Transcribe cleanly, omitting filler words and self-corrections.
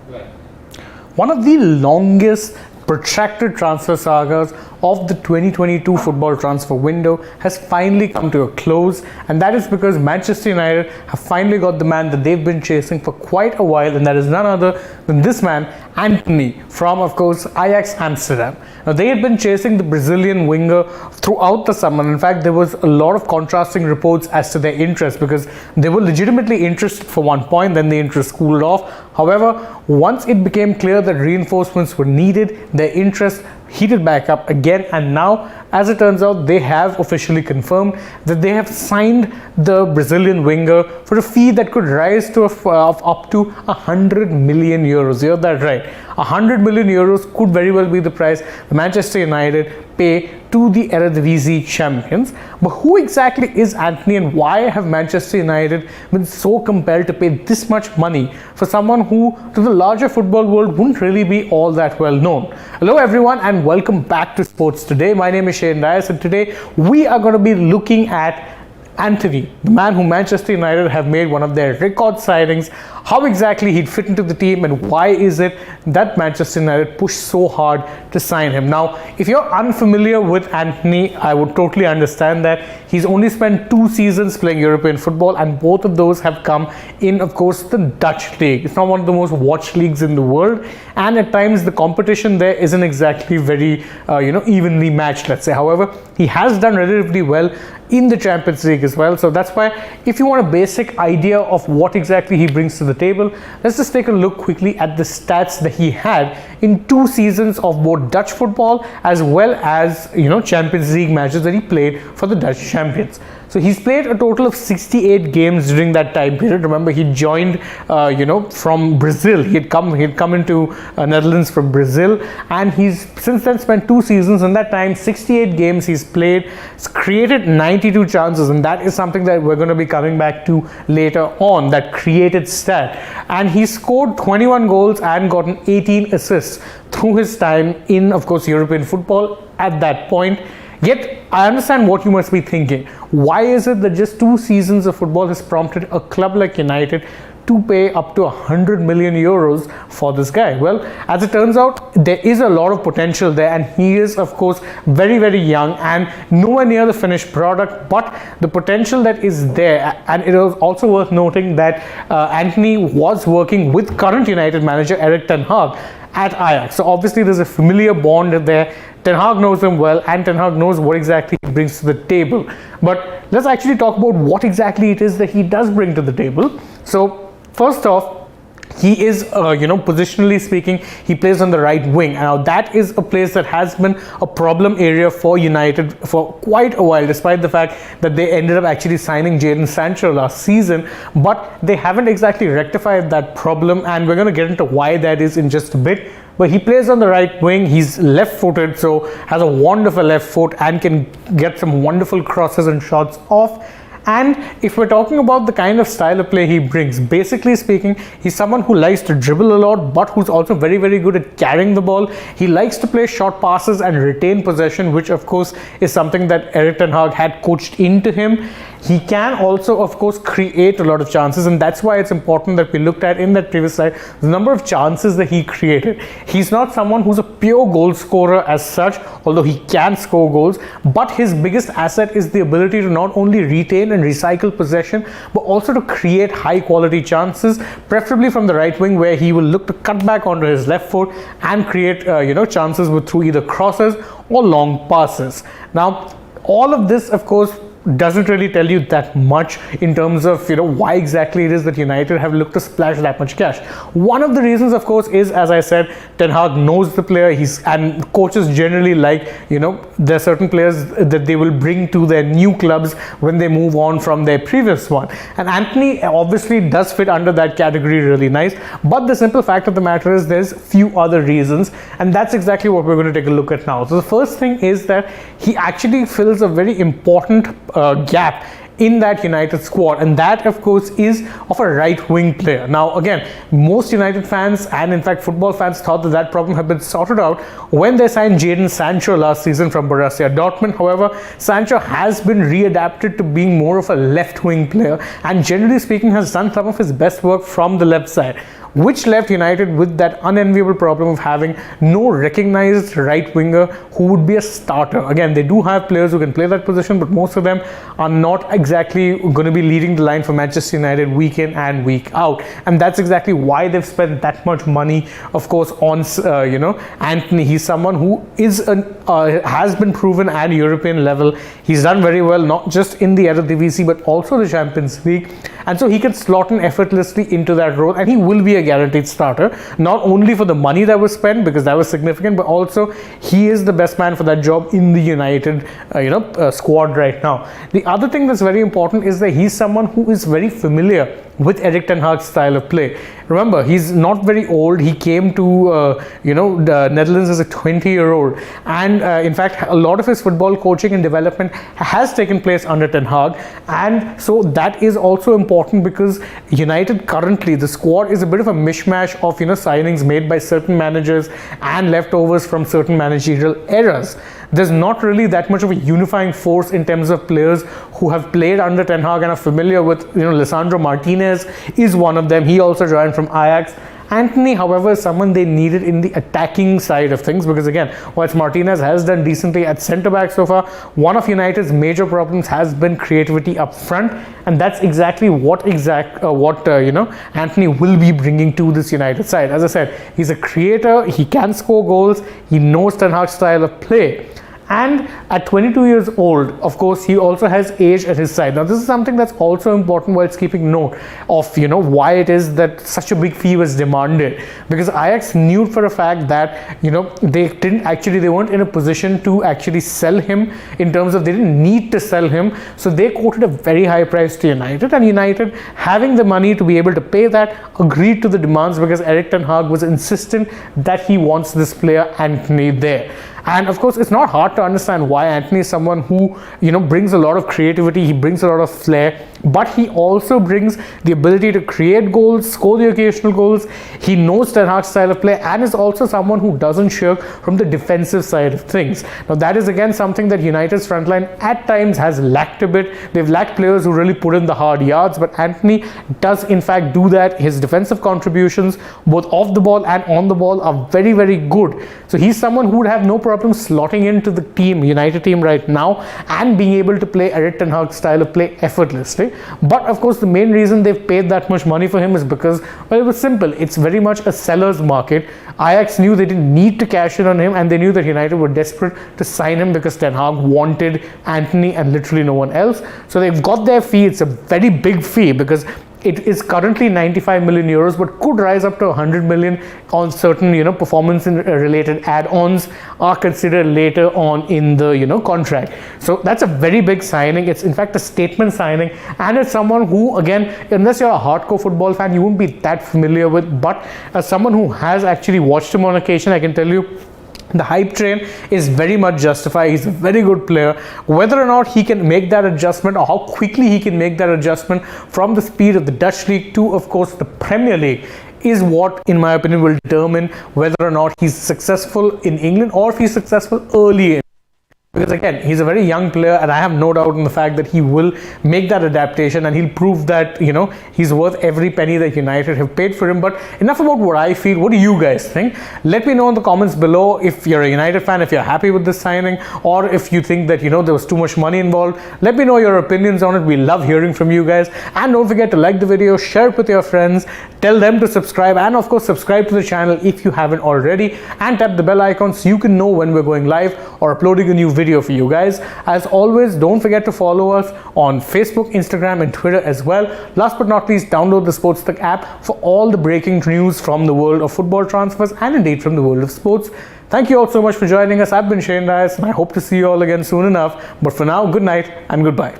Right. One of the longest protracted transfer sagas of the 2022 football transfer window has finally come to a close, and that is because Manchester United have finally got the man that they've been chasing for quite a while, and that is none other than this man, Antony, from, of course, Ajax Amsterdam. Now, they had been chasing the Brazilian winger throughout the summer. In fact, there was a lot of contrasting reports as to their interest, because they were legitimately interested for one point, then the interest cooled off. However, once it became clear that reinforcements were needed, their interest heated back up again, and now, as it turns out, they have officially confirmed that they have signed the Brazilian winger for a fee that could rise to up to 100 million euros. You heard that right. 100 million euros could very well be the price Manchester United pay to the Eredivisie champions. But who exactly is Antony, and why have Manchester United been so compelled to pay this much money for someone who, to the larger football world, wouldn't really be all that well known? Hello everyone, and welcome back to Sports Today. My name is Shane Dias, and today we are going to be looking at Antony, the man who Manchester United have made one of their record signings, how exactly he'd fit into the team, and why is it that Manchester United pushed so hard to sign him. Now, if you're unfamiliar with Antony, I would totally understand that. He's only spent 2 seasons playing European football, and both of those have come in, of course, the Dutch league. It's not one of the most watched leagues in the world, and at times the competition there isn't exactly very evenly matched, let's say. However, he has done relatively well in the Champions League as well. So that's why, if you want a basic idea of what exactly he brings to the table, let's just take a look quickly at the stats that he had in 2 seasons of both Dutch football as well as Champions League matches that he played for the Dutch champions. So he's played a total of 68 games during that time period. Remember, he joined from Brazil. He'd come into Netherlands from Brazil, and he's since then spent 2 seasons. In that time, 68 games he's played. He's created 92 chances, and that is something that we're going to be coming back to later on, that created stat. And he scored 21 goals and gotten 18 assists through his time in, of course, European football at that point. Yet, I understand what you must be thinking. Why is it that just 2 seasons of football has prompted a club like United to pay up to 100 million euros for this guy? Well, as it turns out, there is a lot of potential there, and he is, of course, very, very young and nowhere near the finished product, but the potential that is there. And it is also worth noting that Antony was working with current United manager Erik Ten Hag at Ajax. So obviously there's a familiar bond there. Ten Hag knows him well, and Ten Hag knows what exactly he brings to the table. But let's actually talk about what exactly it is that he does bring to the table. So first off, he is, positionally speaking, he plays on the right wing. Now, that is a place that has been a problem area for United for quite a while, despite the fact that they ended up actually signing Jadon Sancho last season. But they haven't exactly rectified that problem, and we're going to get into why that is in just a bit. But he plays on the right wing. He's left-footed, so has a wonderful left foot and can get some wonderful crosses and shots off. And if we're talking about the kind of style of play he brings, basically speaking, he's someone who likes to dribble a lot, but who's also very, very good at carrying the ball. He likes to play short passes and retain possession, which of course is something that Erik Ten Hag had coached into him. He can also, of course, create a lot of chances, and that's why it's important that we looked at in that previous slide the number of chances that he created. He's not someone who's a pure goal scorer as such, although he can score goals, but his biggest asset is the ability to not only retain and recycle possession, but also to create high quality chances, preferably from the right wing, where he will look to cut back onto his left foot and create chances through either crosses or long passes. Now, all of this, of course, doesn't really tell you that much in terms of why exactly it is that United have looked to splash that much cash. One of the reasons, of course, is, as I said, Ten Hag knows the player. And coaches generally like, there are certain players that they will bring to their new clubs when they move on from their previous one. And Antony obviously does fit under that category really nice. But the simple fact of the matter is there's few other reasons, and that's exactly what we're going to take a look at now. So the first thing is that he actually fills a very important gap in that United squad, and that of course is of a right wing player. Now again, most United fans and in fact football fans thought that that problem had been sorted out when they signed Jadon Sancho last season from Borussia Dortmund. However, Sancho has been readapted to being more of a left wing player, and generally speaking has done some of his best work from the left side. which left United with that unenviable problem of having no recognized right winger who would be a starter. Again, they do have players who can play that position, but most of them are not exactly going to be leading the line for Manchester United week in and week out, and that's exactly why they've spent that much money, of course, on Antony. He's someone who has been proven at European level. He's done very well, not just in the Eredivisie but also the Champions League, and so he can slot in effortlessly into that role, and he will be a guaranteed starter, not only for the money that was spent, because that was significant, but also he is the best man for that job in the United squad right now. The other thing that's very important is that he's someone who is very familiar with Erik Ten Hag's style of play. Remember, he's not very old. He came to the Netherlands as a 20-year-old, and in fact a lot of his football coaching and development has taken place under Ten Hag, and so that is also important because United currently, the squad is a bit of a mishmash of signings made by certain managers and leftovers from certain managerial eras. There's not really that much of a unifying force in terms of players who have played under Ten Hag and are familiar with, Lisandro Martinez is one of them. He also joined from Ajax. Antony, however, is someone they needed in the attacking side of things, because again, whilst Martinez has done decently at centre-back so far, one of United's major problems has been creativity up front, and that's exactly what Antony will be bringing to this United side. As I said, he's a creator, he can score goals, he knows Ten Hag's style of play. And at 22 years old, of course, he also has age at his side. Now, this is something that's also important whilst keeping note of, why it is that such a big fee was demanded. Because Ajax knew for a fact that, they weren't in a position to actually sell him, in terms of they didn't need to sell him. So they quoted a very high price to United, and United, having the money to be able to pay that, agreed to the demands because Erik Ten Hag was insistent that he wants this player Antony there. And of course, it's not hard to understand why Antony is someone who, brings a lot of creativity, he brings a lot of flair, but he also brings the ability to create goals, score the occasional goals. He knows Ten Hag's style of play, and is also someone who doesn't shirk from the defensive side of things. Now, that is again something that United's frontline at times has lacked a bit. They've lacked players who really put in the hard yards, but Antony does in fact do that. His defensive contributions, both off the ball and on the ball, are very, very good. So he's someone who would have no problem slotting into the United team right now and being able to play Erik Ten Hag's style of play effortlessly. But of course, the main reason they've paid that much money for him is because, well, it was simple. It's very much a seller's market. Ajax knew they didn't need to cash in on him, and they knew that United were desperate to sign him because Ten Hag wanted Antony and literally no one else. So they've got their fee. It's a very big fee because it is currently 95 million euros, but could rise up to 100 million on certain, performance related add-ons are considered later on in the, contract. So that's a very big signing. It's in fact a statement signing, and it's someone who, again, unless you're a hardcore football fan, you won't be that familiar with, but as someone who has actually watched him on occasion, I can tell you, the hype train is very much justified. He's a very good player. Whether or not he can make that adjustment, or how quickly he can make that adjustment from the speed of the Dutch League to, of course, the Premier League, is what, in my opinion, will determine whether or not he's successful in England or if he's successful early in. Because again, he's a very young player, and I have no doubt in the fact that he will make that adaptation, and he'll prove that, he's worth every penny that United have paid for him. But enough about what I feel. What do you guys think? Let me know in the comments below if you're a United fan, if you're happy with this signing, or if you think that, there was too much money involved. Let me know your opinions on it. We love hearing from you guys. And don't forget to like the video, share it with your friends, tell them to subscribe, and of course, subscribe to the channel if you haven't already, and tap the bell icon so you can know when we're going live or uploading a new video for you guys. As always, don't forget to follow us on Facebook, Instagram, and Twitter as well. Last but not least, download the AajTak app for all the breaking news from the world of football transfers and indeed from the world of sports. Thank you all so much for joining us. I've been Shane Dias, and I hope to see you all again soon enough. But for now, good night and goodbye.